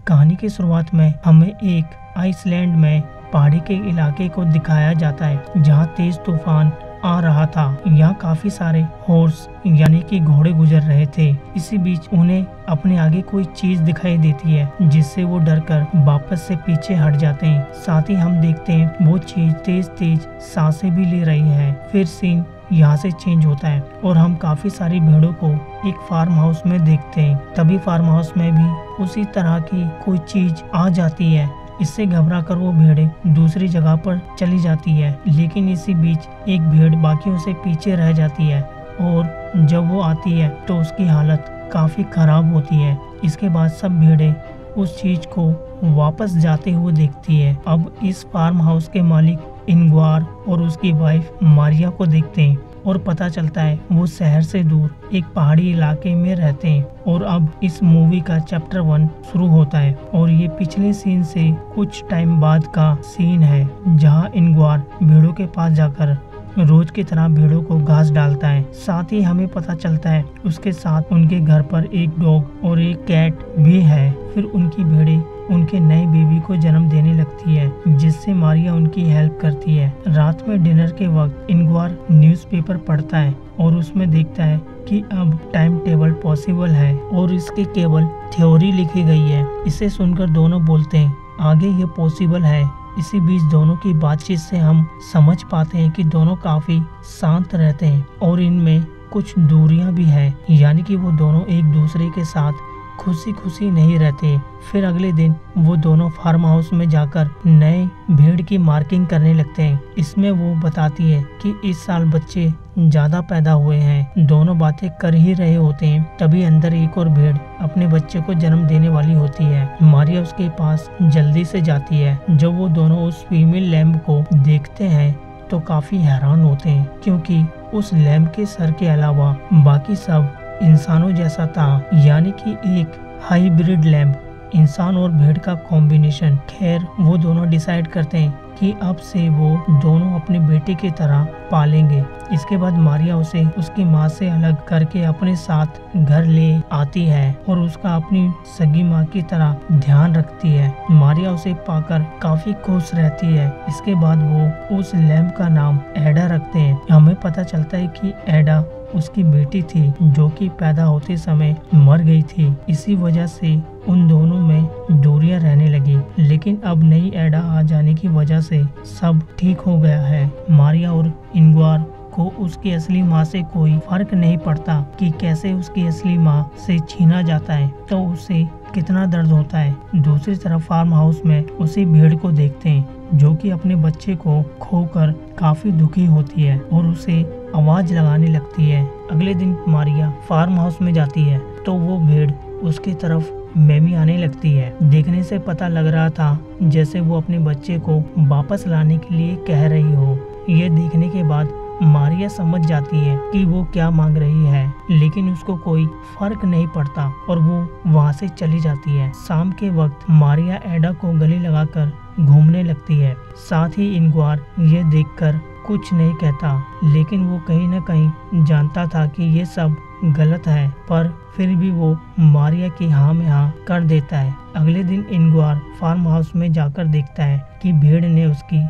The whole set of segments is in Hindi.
कहानी की शुरुआत में हमें एक आइसलैंड में पहाड़ी के इलाके को दिखाया जाता है जहाँ तेज तूफान आ रहा था। यहाँ काफी सारे हॉर्स यानी कि घोड़े गुजर रहे थे। इसी बीच उन्हें अपने आगे कोई चीज दिखाई देती है जिससे वो डरकर वापस से पीछे हट जाते हैं। साथ ही हम देखते हैं वो चीज तेज तेज सांसें भी ले रही है। फिर सीन यहाँ से चेंज होता है और हम काफी सारी भेड़ों को एक फार्म हाउस में देखते हैं। तभी फार्म हाउस में भी उसी तरह की कोई चीज आ जाती है। इससे घबरा कर वो भेड़ें दूसरी जगह पर चली जाती है, लेकिन इसी बीच एक भेड़ बाकियों से पीछे रह जाती है और जब वो आती है तो उसकी हालत काफी खराब होती है। इसके बाद सब भेड़ें उस चीज को वापस जाते हुए देखती है। अब इस फार्म हाउस के मालिक इंग्वार और उसकी वाइफ मारिया को देखते हैं और पता चलता है वो शहर से दूर एक पहाड़ी इलाके में रहते हैं। और अब इस मूवी का चैप्टर 1 शुरू होता है और ये पिछले सीन से कुछ टाइम बाद का सीन है जहाँ इंग्वार भेड़ों के पास जाकर रोज की तरह भेड़ों को घास डालता है। साथ ही हमें पता चलता है उसके साथ उनके घर पर एक डॉग और एक कैट भी है। फिर उनकी भेड़ें उनके नए बेबी को जन्म देने लगती है जिससे मारिया उनकी हेल्प करती है। रात में डिनर के वक्त इंग्वार न्यूज़पेपर पढ़ता है और उसमें देखता है कि अब टाइम टेबल पॉसिबल है और इसके केवल थ्योरी लिखी गई है। इसे सुनकर दोनों बोलते हैं आगे ये पॉसिबल है। इसी बीच दोनों की बातचीत से हम समझ पाते हैं कि दोनों काफी शांत रहते हैं और इनमें कुछ दूरियां भी है, यानी कि वो दोनों एक दूसरे के साथ खुशी खुशी नहीं रहते। फिर अगले दिन वो दोनों फार्म हाउस में जाकर नए भेड़ की मार्किंग करने लगते हैं। इसमें वो बताती है कि इस साल बच्चे ज्यादा पैदा हुए हैं। दोनों बातें कर ही रहे होते हैं तभी अंदर एक और भेड़ अपने बच्चे को जन्म देने वाली होती है। मारिया उसके पास जल्दी से जाती है। जब वो दोनों उस फीमेल लैम्ब को देखते हैं तो काफी हैरान होते हैं क्योंकि उस लैम्ब के सर के अलावा बाकी सब इंसानों जैसा था, यानी कि एक हाइब्रिड लैम्ब, इंसान और भेड़ का कॉम्बिनेशन। खैर वो दोनों डिसाइड करते हैं कि अब से वो दोनों अपने बेटे की तरह पालेंगे। इसके बाद मारिया उसे उसकी माँ से अलग करके अपने साथ घर ले आती है और उसका अपनी सगी माँ की तरह ध्यान रखती है। मारिया उसे पाकर काफी खुश रहती है। इसके बाद वो उस लैम्ब का नाम एडा रखते हैं। हमें पता चलता है कि एडा उसकी बेटी थी जो कि पैदा होते समय मर गई थी। इसी वजह से उन दोनों में दूरियां रहने लगी, लेकिन अब नई एडा आ जाने की वजह से सब ठीक हो गया है। मारिया और इंग्वार को उसकी असली माँ से कोई फर्क नहीं पड़ता कि कैसे उसकी असली माँ से छीना जाता है तो उसे कितना दर्द होता है। दूसरी तरफ फार्म हाउस में उसी भेड़ को देखते हैं जो कि अपने बच्चे को खोकर काफी दुखी होती है और उसे आवाज लगाने लगती है। अगले दिन मारिया फार्म हाउस में जाती है तो वो भेड़ उसकी तरफ मेमी आने लगती है। देखने से पता लग रहा था जैसे वो अपने बच्चे को वापस लाने के लिए कह रही हो। ये देखने के बाद मारिया समझ जाती है कि वो क्या मांग रही है, लेकिन उसको कोई फर्क नहीं पड़ता और वो वहाँ से चली जाती है। शाम के वक्त मारिया एडा को गले लगाकर घूमने लगती है। साथ ही इंग्वार ये देखकर कुछ नहीं कहता, लेकिन वो कहीं न कहीं जानता था कि ये सब गलत है, पर फिर भी वो मारिया की हाँ में हाँ कर देता है। अगले दिन इंग्वार फार्म हाउस में जाकर देखता है कि भेड़ ने उसकी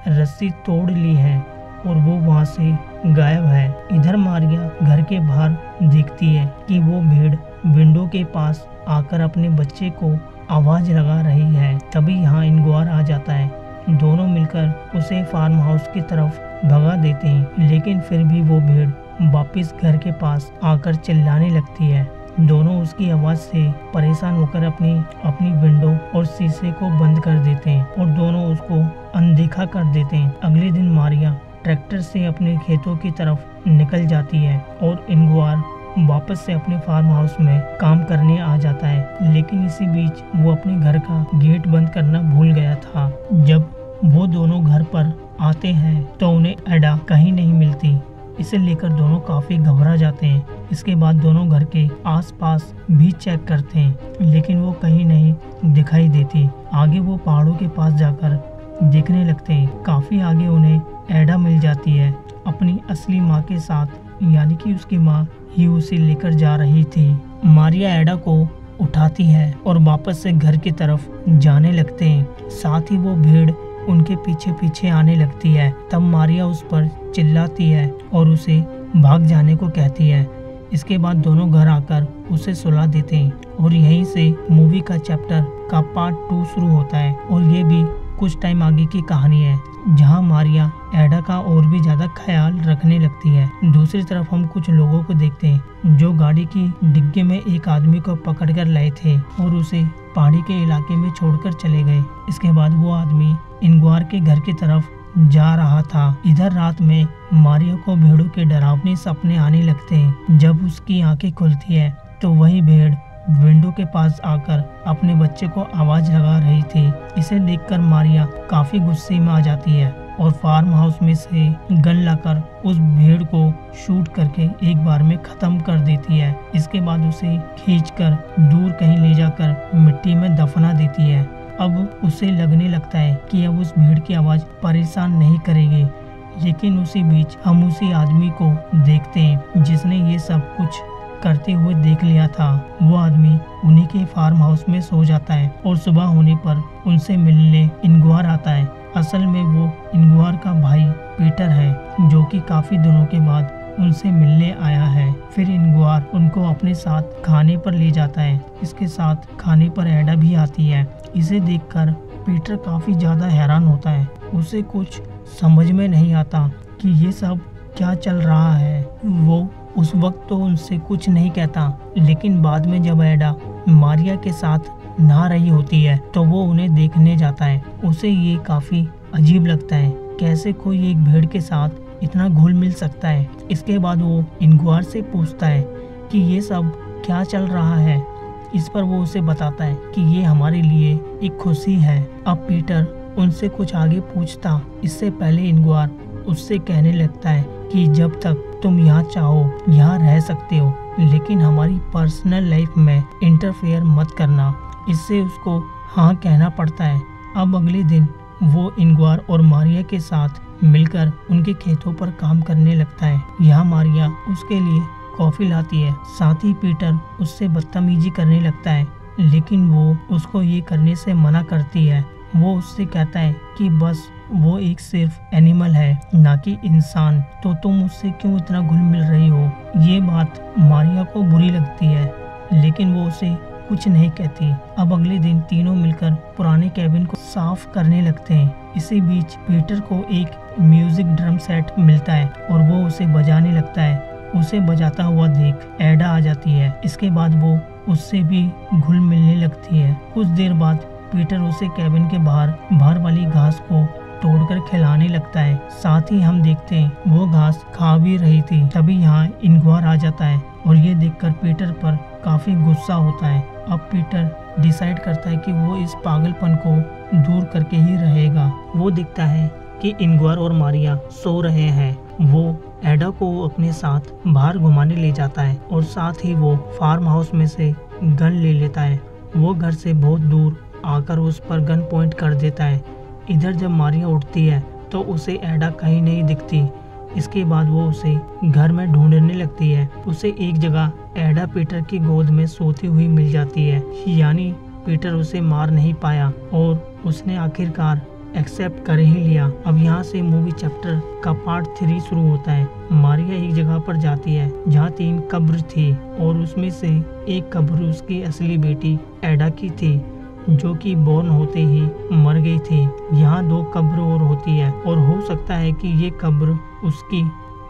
रस्सी तोड़ ली है और वो वहाँ से गायब है। इधर मारिया घर के बाहर देखती है कि वो भेड़ विंडो के पास आकर अपने बच्चे को आवाज लगा रही है। तभी यहाँ इंग्वार आ जाता है। दोनों मिलकर उसे फार्म हाउस की तरफ भगा देते हैं, लेकिन फिर भी वो भेड़ वापस घर के पास आकर चिल्लाने लगती है। दोनों उसकी आवाज से परेशान होकर अपनी विंडो और शीशे को बंद कर देते हैं और दोनों उसको अनदेखा कर देते हैं। अगले दिन मारिया ट्रैक्टर से अपने खेतों की तरफ निकल जाती है और इंग्वार वापस से अपने फार्म हाउस में काम करने आ जाता है, लेकिन इसी बीच वो अपने घर का गेट बंद करना भूल गया था। जब वो दोनों घर पर आते हैं तो उन्हें एडा कहीं नहीं मिलती। इसे लेकर दोनों काफी घबरा जाते हैं। इसके बाद दोनों घर के आसपास भी चेक करते हैं, लेकिन वो कहीं नहीं दिखाई देती। आगे वो पहाड़ों के पास जाकर देखने लगते हैं। काफी आगे उन्हें एडा मिल जाती है अपनी असली माँ के साथ, यानी कि उसकी माँ ही उसे लेकर जा रही थी। मारिया एडा को उठाती है और वापस से घर की तरफ जाने लगते हैं। साथ ही वो भेड़ उनके पीछे पीछे आने लगती है। तब मारिया उस पर चिल्लाती है और उसे भाग जाने को कहती है। इसके बाद दोनों घर आकर उसे सुला देते हैं और यहीं से मूवी का चैप्टर का पार्ट 2 शुरू होता है। और ये भी कुछ टाइम आगे की कहानी है, जहां मारिया एडा का और भी ज्यादा ख्याल रखने लगती है। दूसरी तरफ हम कुछ लोगों को देखते हैं जो गाड़ी की डिग्गी में एक आदमी को पकड़कर लाए थे और उसे पहाड़ी के इलाके में छोड़कर चले गए। इसके बाद वो आदमी इंग्वार के घर की तरफ जा रहा था। इधर रात में मारिया को भेड़ों के डरावने सपने आने लगते हैं। जब उसकी आंखें खुलती है तो वही भेड़ विंडो के पास आकर अपने बच्चे को आवाज लगा रही थी। इसे देखकर मारिया काफी गुस्से में आ जाती है और फार्म हाउस में से गन लाकर उस भेड़ को शूट करके एक बार में खत्म कर देती है। इसके बाद उसे खींचकर दूर कहीं ले जाकर मिट्टी में दफना देती है। अब उसे लगने लगता है कि अब उस भेड़ की आवाज परेशान नहीं करेगी। लेकिन उसी बीच हम उसी आदमी को देखते हैं जिसने ये सब कुछ करते हुए देख लिया था। वो आदमी उन्हीं के फार्म हाउस में सो जाता है और सुबह होने पर उनसे मिलने इंग्वार आता है। असल में वो इंग्वार का भाई पीटर है, जो कि काफी दिनों के बाद उनसे मिलने आया है। फिर इंग्वार उनको अपने साथ खाने पर ले जाता है। इसके साथ खाने पर एडा भी आती है। इसे देखकर पीटर काफी ज्यादा हैरान होता है। उसे कुछ समझ में नहीं आता कि ये सब क्या चल रहा है। वो उस वक्त तो उनसे कुछ नहीं कहता, लेकिन बाद में जब एडा मारिया के साथ नहा रही होती है तो वो उन्हें देखने जाता है। उसे ये काफी अजीब लगता है, कैसे कोई एक भेड़ के साथ इतना घुल मिल सकता है। इसके बाद वो इंग्वार से पूछता है कि ये सब क्या चल रहा है। इस पर वो उसे बताता है कि ये हमारे लिए एक खुशी है। अब पीटर उनसे कुछ आगे पूछता, इससे पहले इंग्वार उससे कहने लगता है कि जब तक तुम यहाँ चाहो यहाँ रह सकते हो, लेकिन हमारी पर्सनल लाइफ में इंटरफेयर मत करना। इससे उसको हाँ कहना पड़ता है। अब अगले दिन वो इंग्वार और मारिया के साथ मिलकर उनके खेतों पर काम करने लगता है। यहाँ मारिया उसके लिए कॉफी लाती है। साथ ही पीटर उससे बदतमीजी करने लगता है, लेकिन वो उसको ये करने से मना करती है। वो उससे कहता है कि बस वो एक सिर्फ एनिमल है, ना कि इंसान, तो तुम उससे क्यों इतना घुल मिल रही हो। ये बात मारिया को बुरी लगती है, लेकिन वो उसे कुछ नहीं कहती। अब अगले दिन तीनों मिलकर पुराने कैबिन को साफ करने लगते हैं। इसी बीच पीटर को एक म्यूजिक ड्रम सेट मिलता है और वो उसे बजाने लगता है। उसे बजाता हुआ देख एडा आ जाती है। इसके बाद वो उससे भी घुल मिलने लगती है। कुछ देर बाद पीटर उसे कैबिन के बाहर वाली घास को तोड़कर खिलाने लगता है। साथ ही हम देखते हैं वो घास खा भी रही थी। तभी यहाँ इंग्वार आ जाता है और ये देखकर पीटर पर काफी गुस्सा होता है। अब पीटर डिसाइड करता है कि वो इस पागलपन को दूर करके ही रहेगा। वो देखता है कि इंग्वार और मारिया सो रहे हैं। वो एडा को अपने साथ बाहर घुमाने ले जाता है और साथ ही वो फार्म हाउस में से गन ले लेता है। वो घर से बहुत दूर आकर उस पर गन पॉइंट कर देता है। इधर जब मारिया उठती है तो उसे एडा कहीं नहीं दिखती। इसके बाद वो उसे घर में ढूंढने लगती है। उसे एक जगह एडा पीटर की गोद में सोती हुई मिल जाती है। यानी पीटर उसे मार नहीं पाया और उसने आखिरकार एक्सेप्ट कर ही लिया। अब यहाँ से मूवी चैप्टर का पार्ट 3 शुरू होता है। मारिया एक जगह पर जाती है जहाँ 3 कब्र थी और उसमें से एक कब्र उसकी असली बेटी एडा की थी, जो कि बोर्न होते ही मर गई थी। यहाँ 2 कब्र और होती है और हो सकता है कि ये कब्र उसकी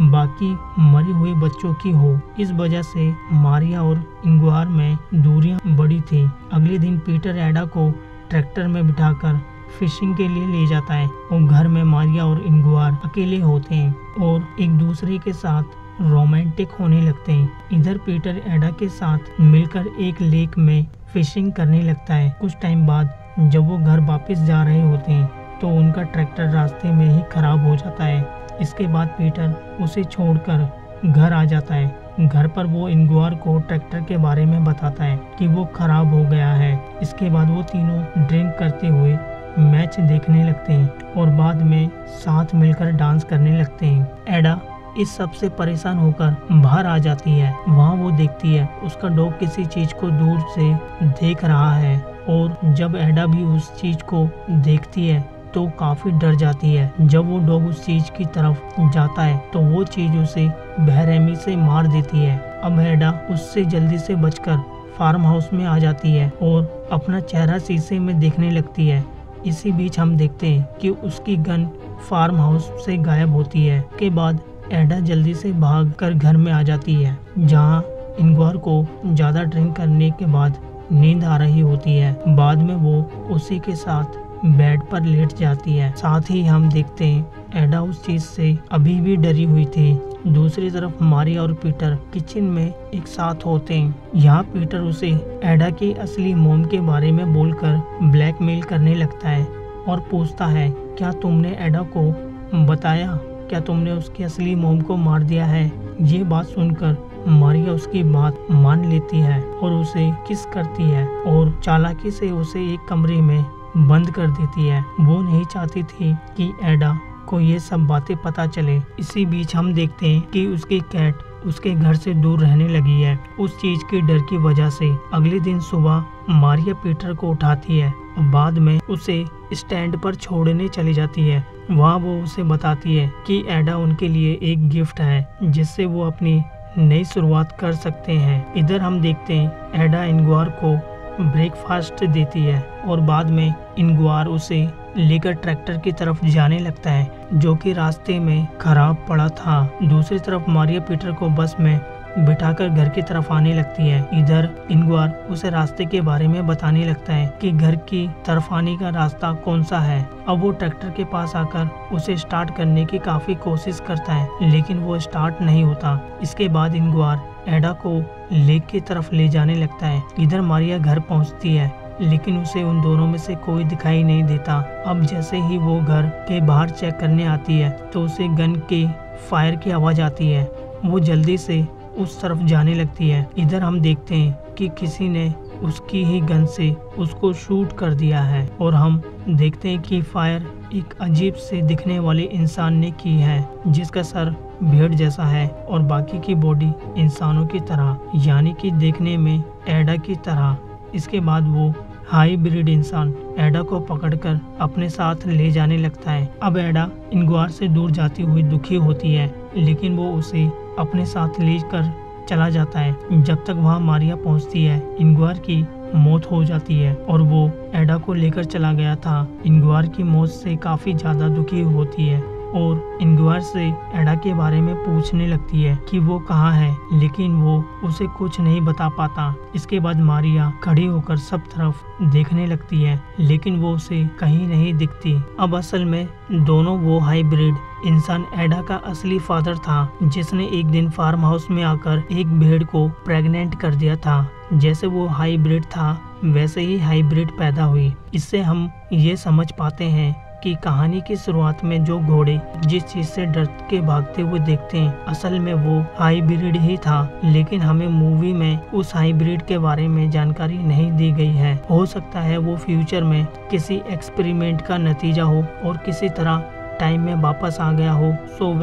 बाकी मरे हुए बच्चों की हो। इस वजह से मारिया और इंग्वार में दूरियां बढ़ी थी। अगले दिन पीटर एडा को ट्रैक्टर में बिठाकर फिशिंग के लिए ले जाता है और घर में मारिया और इंग्वार अकेले होते हैं और एक दूसरे के साथ रोमांटिक होने लगते हैं। इधर पीटर एडा के साथ मिलकर एक लेक में फिशिंग करने लगता है। कुछ टाइम बाद जब वो घर वापस जा रहे होते हैं तो उनका ट्रैक्टर रास्ते में ही खराब हो जाता है। इसके बाद पीटर उसे छोड़कर घर आ जाता है। घर पर वो इंग्वार को ट्रैक्टर के बारे में बताता है कि वो खराब हो गया है। इसके बाद वो तीनों ड्रिंक करते हुए मैच देखने लगते हैं और बाद में साथ मिलकर डांस करने लगते हैं। एडा इस सब से परेशान होकर बाहर आ जाती है। वहाँ वो देखती है उसका डॉग किसी चीज को दूर से देख रहा है और जब एडा भी उस चीज को देखती है तो काफी डर जाती है। जब वो डॉग उस चीज की तरफ जाता है तो वो चीज उसे बेरहमी से मार देती है। अब एडा उससे जल्दी से बचकर फार्म हाउस में आ जाती है और अपना चेहरा शीशे में देखने लगती है। इसी बीच हम देखते हैं कि उसकी गन फार्म हाउस से गायब होती है। के बाद एडा जल्दी से भागकर घर में आ जाती है, जहां इंग्वार को ज्यादा ड्रिंक करने के बाद नींद आ रही होती है। बाद में वो उसी के साथ बेड पर लेट जाती है। साथ ही हम देखते हैं एडा उस चीज से अभी भी डरी हुई थी। दूसरी तरफ मारिया और पीटर किचन में एक साथ होते हैं। यहाँ पीटर उसे एडा की असली मोम के बारे में बोलकर ब्लैकमेल करने लगता है और पूछता है, क्या तुमने एडा को बताया? क्या तुमने उसकी असली मोम को मार दिया है? ये बात सुनकर मारिया उसकी बात मान लेती है और उसे किस करती है और चालाकी से उसे एक कमरे में बंद कर देती है। वो नहीं चाहती थी कि एडा को ये सब बातें पता चले। इसी बीच हम देखते हैं कि उसकी कैट उसके घर से दूर रहने लगी है उस चीज के डर की वजह से। अगले दिन सुबह मारिया पीटर को उठाती है और बाद में उसे स्टैंड पर छोड़ने चली जाती है। वहाँ वो उसे बताती है कि एडा उनके लिए एक गिफ्ट है जिससे वो अपनी नई शुरुआत कर सकते हैं। इधर हम देखते हैं एडा इंग्वार को ब्रेकफास्ट देती है और बाद में इंग्वार उसे लेकर ट्रैक्टर की तरफ जाने लगता है, जो कि रास्ते में खराब पड़ा था। दूसरी तरफ मारिया पीटर को बस में बिठाकर घर की तरफ आने लगती है। इधर इंग्वार उसे रास्ते के बारे में बताने लगता है कि घर की तरफ आने का रास्ता कौन सा है। अब वो ट्रैक्टर के पास आकर उसे स्टार्ट करने की काफी कोशिश करता है, लेकिन वो स्टार्ट नहीं होता। इसके बाद इंग्वार एडा को लेक की तरफ ले जाने लगता है। इधर मारिया घर पहुंचती है, लेकिन उसे उन दोनों में से कोई दिखाई नहीं देता। अब जैसे ही वो घर के बाहर चेक करने आती है तो उसे गन के फायर की आवाज आती है। वो जल्दी से उस तरफ जाने लगती है। इधर हम देखते हैं कि किसी ने उसकी ही गन से उसको शूट कर दिया है और हम देखते हैं कि फायर एक अजीब से दिखने वाले इंसान ने की है, जिसका सर भेड़ जैसा है और बाकी की बॉडी इंसानों की तरह, यानी कि देखने में एडा की तरह। इसके बाद वो हाईब्रिड इंसान एडा को पकड़कर अपने साथ ले जाने लगता है। अब एडा इंग्वार से दूर जाती हुई दुखी होती है, लेकिन वो उसे अपने साथ लेकर चला जाता है। जब तक वहाँ मारिया पहुँचती है, इंग्वार की मौत हो जाती है और वो एडा को लेकर चला गया था। इंग्वार की मौत से काफी ज्यादा दुखी होती है और इंग्वार से एडा के बारे में पूछने लगती है कि वो कहाँ है, लेकिन वो उसे कुछ नहीं बता पाता। इसके बाद मारिया खड़ी होकर सब तरफ देखने लगती है, लेकिन वो उसे कहीं नहीं दिखती। अब असल में दोनों वो हाइब्रिड इंसान एडा का असली फादर था, जिसने एक दिन फार्म हाउस में आकर एक भेड़ को प्रेग्नेंट कर दिया था। जैसे वो हाइब्रिड था वैसे ही हाइब्रिड पैदा हुई। इससे हम ये समझ पाते हैं कि कहानी की शुरुआत में जो घोड़े जिस चीज से डर के भागते हुए देखते हैं, असल में वो हाइब्रिड ही था, लेकिन हमें मूवी में उस हाइब्रिड के बारे में जानकारी नहीं दी गई है। हो सकता है वो फ्यूचर में किसी एक्सपेरिमेंट का नतीजा हो और किसी तरह टाइम में वापस आ गया हो। सो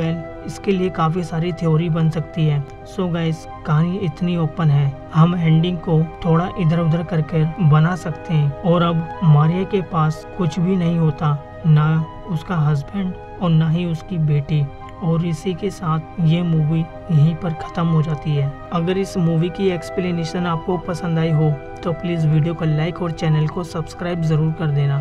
इसके लिए काफी सारी थ्योरी बन सकती है। सो गाइस, कहानी इतनी ओपन है, हम एंडिंग को थोड़ा इधर उधर करके बना सकते हैं। और अब मारिया के पास कुछ भी नहीं होता, ना उसका हस्बैंड और ना ही उसकी बेटी। और इसी के साथ ये मूवी यहीं पर ख़त्म हो जाती है। अगर इस मूवी की एक्सप्लेनेशन आपको पसंद आई हो तो प्लीज़ वीडियो को लाइक और चैनल को सब्सक्राइब ज़रूर कर देना।